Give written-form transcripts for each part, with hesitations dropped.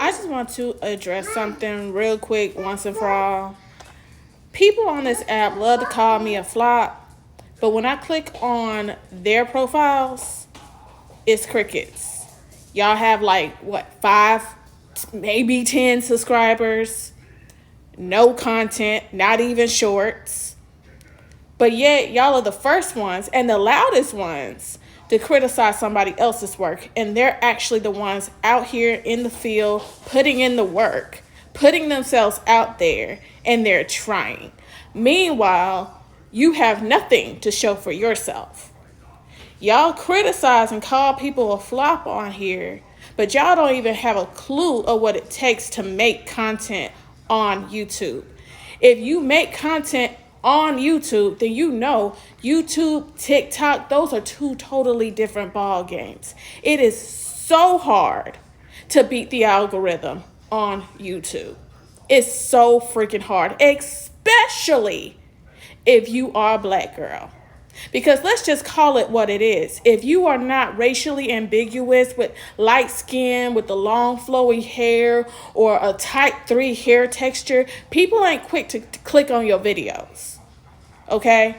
I just want to address something real quick once and for all. People on this app love to call me a flop, but when I click on their profiles, it's crickets. Y'all have like, what, 5, maybe 10 subscribers, no content, not even shorts. But yet, y'all are the first ones and the loudest ones to criticize somebody else's work. And they're actually the ones out here in the field, putting in the work, putting themselves out there, and they're trying. Meanwhile, you have nothing to show for yourself. Y'all criticize and call people a flop on here, but y'all don't even have a clue of what it takes to make content on YouTube. If you make content on YouTube, then you know YouTube, TikTok, those are two totally different ball games. It is so hard to beat the algorithm on YouTube. It's so freaking hard, especially if you are a black girl. Because let's just call it what it is. If you are not racially ambiguous with light skin, with the long flowy hair, or a type 3 hair texture, people ain't quick to click on your videos. Okay?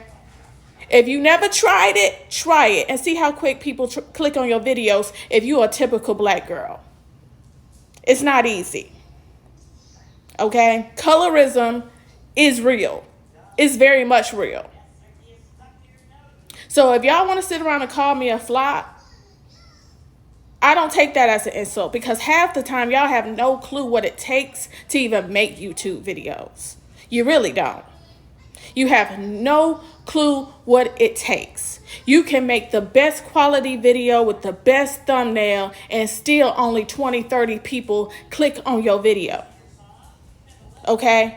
If you never tried it, try it and see how quick people click on your videos if you're a typical black girl. It's not easy. Okay? Colorism is real. It's very much real. So if y'all want to sit around and call me a flop, I don't take that as an insult, because half the time y'all have no clue what it takes to even make YouTube videos. You really don't. You have no clue what it takes. You can make the best quality video with the best thumbnail and still only 20, 30 people click on your video. Okay?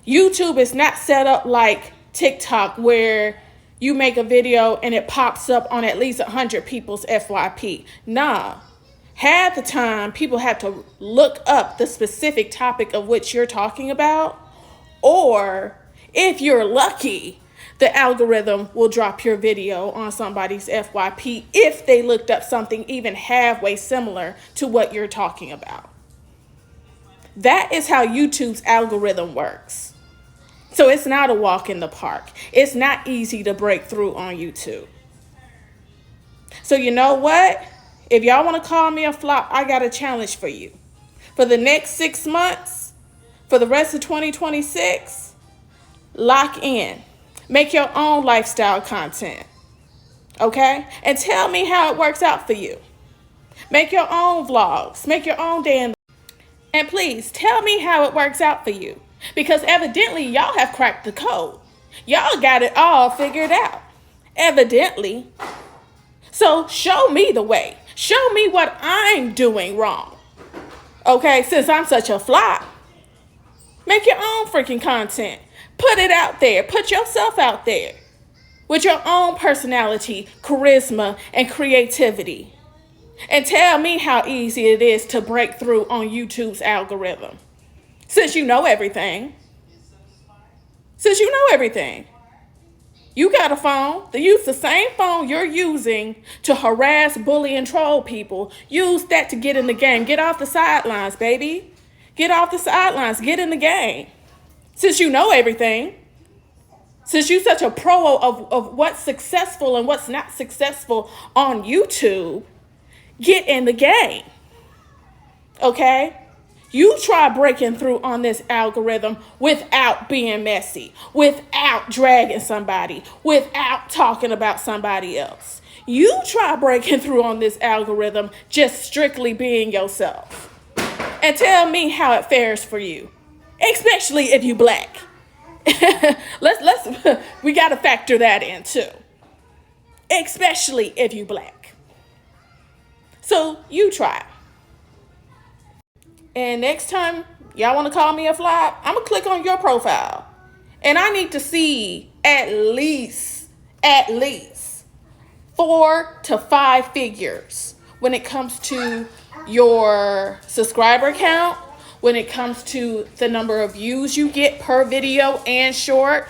YouTube is not set up like TikTok where you make a video and it pops up on at least 100 people's FYP. Nah. Half the time, people have to look up the specific topic of which you're talking about. Or, if you're lucky, the algorithm will drop your video on somebody's FYP if they looked up something even halfway similar to what you're talking about. That is how YouTube's algorithm works. So it's not a walk in the park. It's not easy to break through on YouTube. So you know what? If y'all want to call me a flop, I got a challenge for you. For the next 6 months, for the rest of 2026, lock in. Make your own lifestyle content. Okay? And tell me how it works out for you. Make your own vlogs. Make your own day. And please tell me how it works out for you. Because evidently y'all have cracked the code. Y'all got it all figured out. Evidently. So show me the way. Show me what I'm doing wrong. Okay, since I'm such a flop. Make your own freaking content. Put it out there. Put yourself out there. With your own personality, charisma, and creativity. And tell me how easy it is to break through on YouTube's algorithm. Since you know everything. Since you know everything. You got a phone. They use the same phone you're using to harass, bully, and troll people. Use that to get in the game. Get off the sidelines, baby. Get off the sidelines. Get in the game. Since you know everything. Since you're such a pro of what's successful and what's not successful on YouTube, get in the game. Okay? You try breaking through on this algorithm without being messy, without dragging somebody, without talking about somebody else. You try breaking through on this algorithm just strictly being yourself. And tell me how it fares for you, especially if you black. We got to factor that in too. Especially if you black. So you try. And next time y'all want to call me a flop, I'm going to click on your profile. And I need to see at least 4 to 5 figures when it comes to your subscriber count, when it comes to the number of views you get per video and short.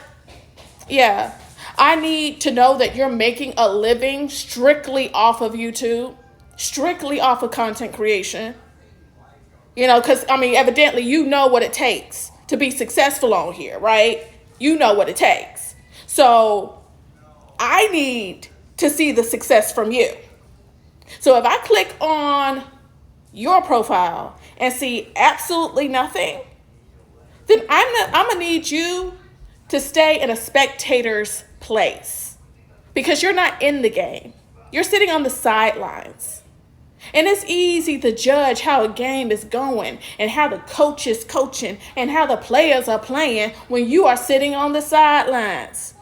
Yeah, I need to know that you're making a living strictly off of YouTube, strictly off of content creation. You know, because, I mean, evidently you know what it takes to be successful on here, right? You know what it takes. So I need to see the success from you. So if I click on your profile and see absolutely nothing, then I'm going to need you to stay in a spectator's place because you're not in the game. You're sitting on the sidelines. And it's easy to judge how a game is going and how the coach is coaching and how the players are playing when you are sitting on the sidelines.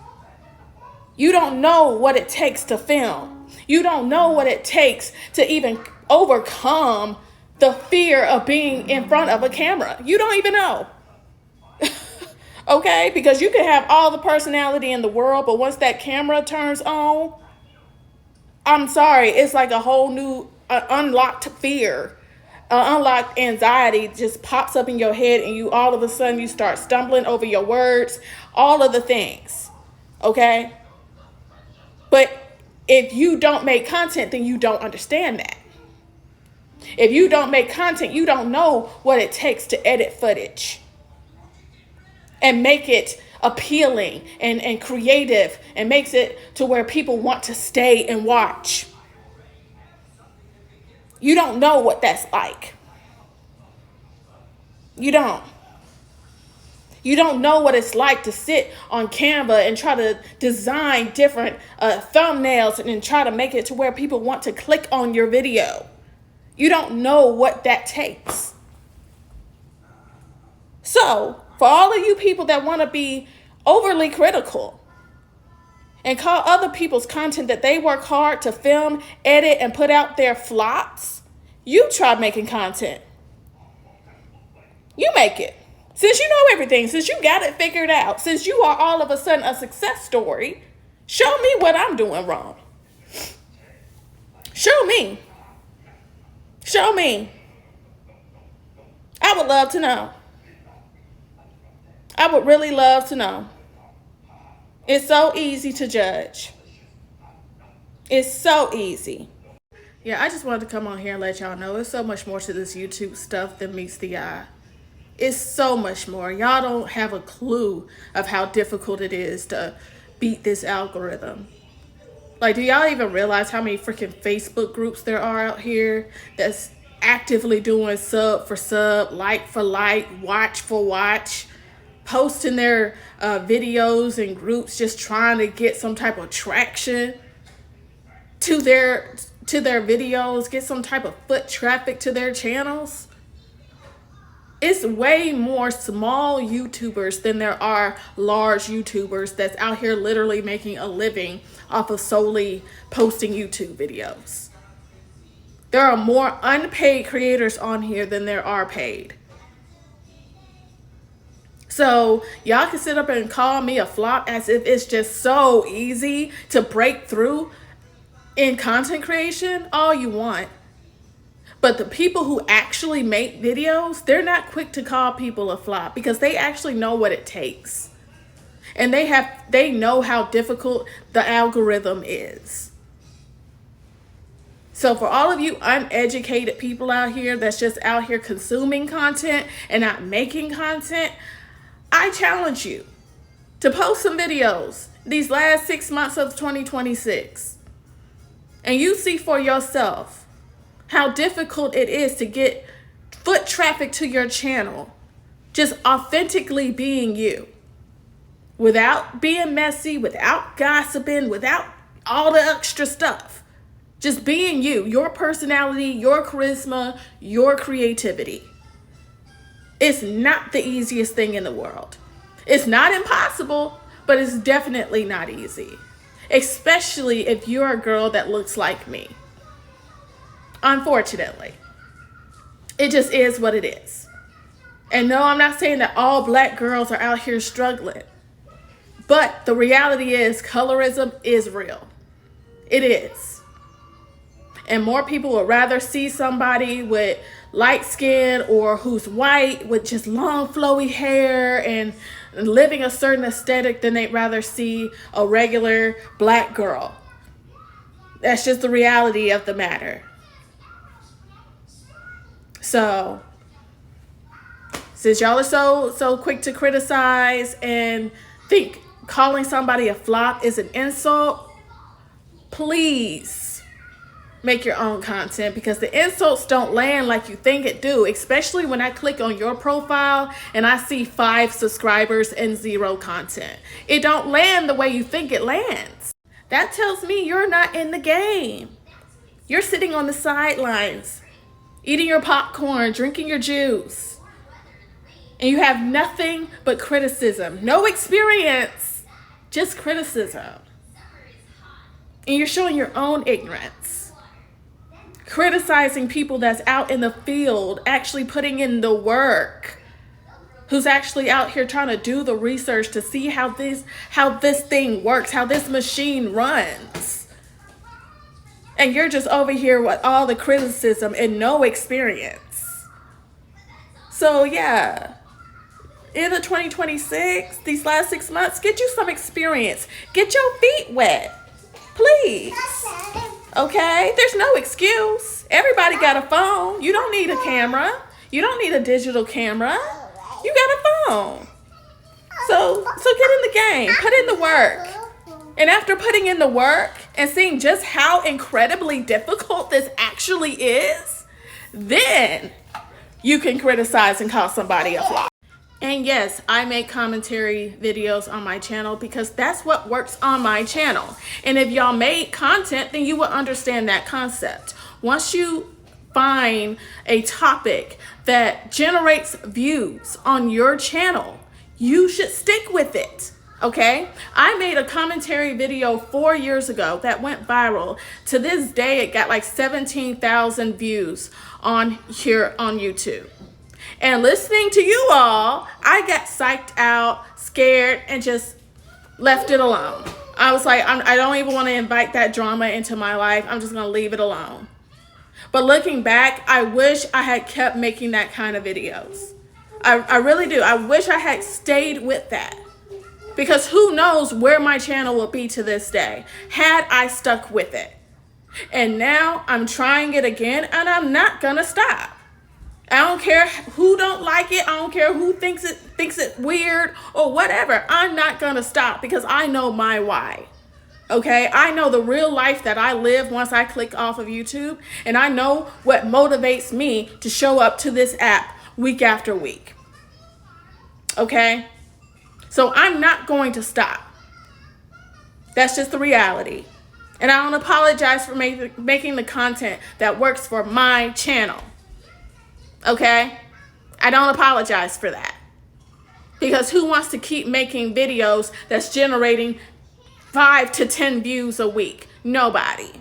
You don't know what it takes to film. You don't know what it takes to even overcome the fear of being in front of a camera. You don't even know. Okay? Because you can have all the personality in the world, but once that camera turns on, I'm sorry, it's like a whole new unlocked fear, unlocked anxiety just pops up in your head, and you all of a sudden you start stumbling over your words, all of the things. Okay? But if you don't make content, then you don't understand that. If you don't make content, you don't know what it takes to edit footage and make it appealing and creative and makes it to where people want to stay and watch. You don't know what that's like. You don't. You don't know what it's like to sit on Canva and try to design different thumbnails and try to make it to where people want to click on your video. You don't know what that takes. So, for all of you people that want to be overly critical and call other people's content that they work hard to film, edit, and put out their flops, you try making content. You make it. Since you know everything, since you got it figured out, since you are all of a sudden a success story, show me what I'm doing wrong. Show me. Show me. I would love to know. I would really love to know. It's so easy to judge. It's so easy. Yeah, I just wanted to come on here and let y'all know there's so much more to this YouTube stuff than meets the eye. It's so much more. Y'all don't have a clue of how difficult it is to beat this algorithm. Like, do y'all even realize how many freaking Facebook groups there are out here that's actively doing sub for sub, like for like, watch for watch, posting their videos and groups just trying to get some type of traction to their videos, get some type of foot traffic to their channels? It's way more small YouTubers than there are large YouTubers that's out here literally making a living off of solely posting YouTube videos. There are more unpaid creators on here than there are paid. So y'all can sit up and call me a flop as if it's just so easy to break through in content creation all you want. But the people who actually make videos, they're not quick to call people a flop because they actually know what it takes. And they know how difficult the algorithm is. So for all of you uneducated people out here that's just out here consuming content and not making content, I challenge you to post some videos these last 6 months of 2026. And you see for yourself how difficult it is to get foot traffic to your channel, just authentically being you, without being messy, without gossiping, without all the extra stuff. Just being you, your personality, your charisma, your creativity. It's not the easiest thing in the world. It's not impossible, but it's definitely not easy. Especially if you're a girl that looks like me. Unfortunately. It just is what it is. And no, I'm not saying that all black girls are out here struggling. But the reality is colorism is real. It is. And more people would rather see somebody with light skin or who's white with just long flowy hair and living a certain aesthetic than they'd rather see a regular black girl. That's just the reality of the matter. So Since y'all are so quick to criticize and think calling somebody a flop is an insult, please make your own content, because the insults don't land like you think it do, especially when I click on your profile and I see 5 subscribers and 0 content. It don't land the way you think it lands. That tells me you're not in the game. You're sitting on the sidelines, eating your popcorn, drinking your juice, and you have nothing but criticism. No experience, just criticism. And you're showing your own ignorance. Criticizing people that's out in the field, actually putting in the work, who's actually out here trying to do the research to see how this thing works, how this machine runs. And you're just over here with all the criticism and no experience. So yeah, in the 2026, these last 6 months, get you some experience. Get your feet wet, please. Okay, there's no excuse. Everybody got a phone. You don't need a camera. You don't need a digital camera. You got a phone. So get in the game. Put in the work. And after putting in the work and seeing just how incredibly difficult this actually is, then you can criticize and call somebody a flop. And yes, I make commentary videos on my channel because that's what works on my channel. And if y'all made content, then you will understand that concept. Once you find a topic that generates views on your channel, you should stick with it. Okay, I made a commentary video 4 years ago that went viral. To this day, it got like 17,000 views on here on YouTube. And listening to you all, I got psyched out, scared, and just left it alone. I was like, I don't even want to invite that drama into my life. I'm just going to leave it alone. But looking back, I wish I had kept making that kind of videos. I really do. I wish I had stayed with that. Because who knows where my channel will be to this day had I stuck with it. And now I'm trying it again, and I'm not gonna stop. I don't care who don't like it. I don't care who thinks it weird or whatever. I'm not gonna stop because I know my why. Okay, I know the real life that I live once I click off of YouTube, and I know what motivates me to show up to this app week after week. Okay? So I'm not going to stop. That's just the reality. And I don't apologize for making the content that works for my channel. Okay? I don't apologize for that. Because who wants to keep making videos that's generating 5 to 10 views a week? Nobody.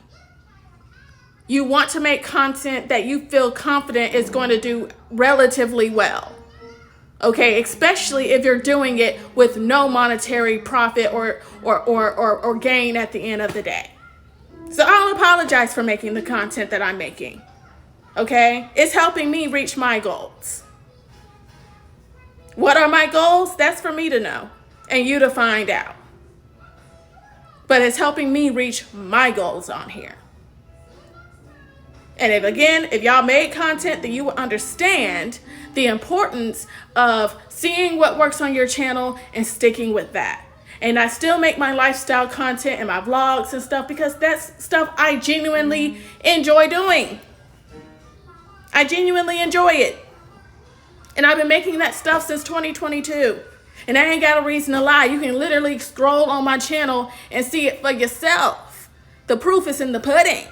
You want to make content that you feel confident is going to do relatively well. Okay, especially if you're doing it with no monetary profit or gain at the end of the day. So I don't apologize for making the content that I'm making. Okay, it's helping me reach my goals. What are my goals? That's for me to know and you to find out. But it's helping me reach my goals on here. And if y'all made content, then you will understand the importance of seeing what works on your channel and sticking with that. And I still make my lifestyle content and my vlogs and stuff because that's stuff I genuinely enjoy doing. I genuinely enjoy it. And I've been making that stuff since 2022. And I ain't got a reason to lie. You can literally scroll on my channel and see it for yourself. The proof is in the pudding.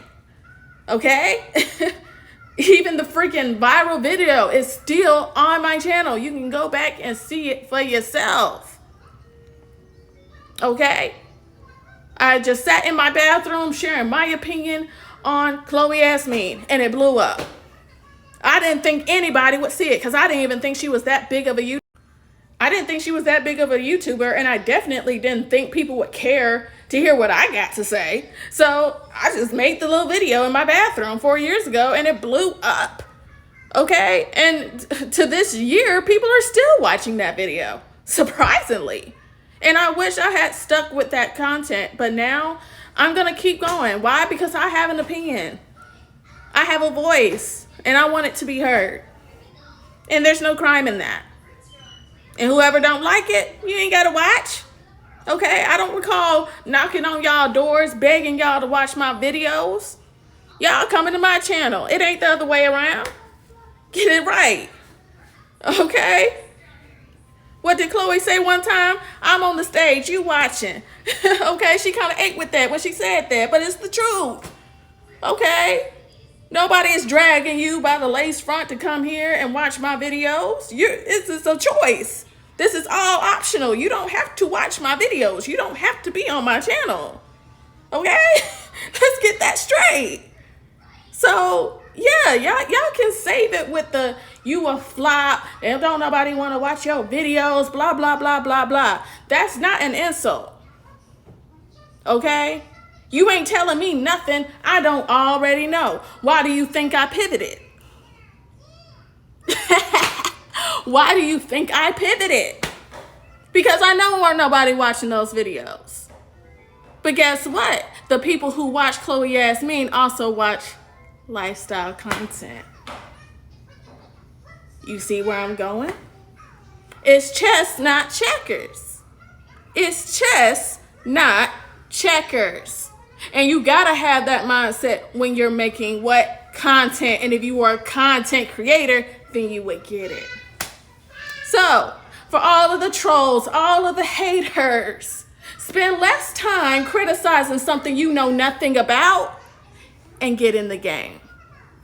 Okay? Even the freaking viral video is still on my channel. You can go back and see it for yourself. Okay? I just sat in my bathroom sharing my opinion on Chloe Yasmin, and it blew up. I didn't think anybody would see it because I didn't even think she was that big of a YouTuber. And I definitely didn't think people would care to hear what I got to say. So I just made the little video in my bathroom 4 years ago, and it blew up. Okay? And to this year, people are still watching that video, surprisingly. And I wish I had stuck with that content, but now I'm going to keep going. Why? Because I have an opinion. I have a voice, and I want it to be heard. And there's no crime in that. And whoever don't like it, you ain't gotta watch. Okay, I don't recall knocking on y'all doors, begging y'all to watch my videos. Y'all coming to my channel. It ain't the other way around. Get it right. Okay? What did Chloe say one time? I'm on the stage, you watching. Okay, she kind of ate with that when she said that, but it's the truth. Okay? Nobody is dragging you by the lace front to come here and watch my videos. It's a choice. This is all optional. You don't have to watch my videos. You don't have to be on my channel. Okay? Let's get that straight. So, yeah, y'all can save it with the you a flop and don't nobody want to watch your videos, blah, blah, blah, blah, blah. That's not an insult. Okay? You ain't telling me nothing I don't already know. Why do you think I pivoted? Why do you think I pivoted? Because I know there nobody watching those videos. But guess what? The people who watch Chloe Yasmin also watch lifestyle content. You see where I'm going? It's chess, not checkers. It's chess, not checkers. And you gotta have that mindset when you're making what? Content. And if you are a content creator, then you would get it. So, for all of the trolls, all of the haters, spend less time criticizing something you know nothing about and get in the game.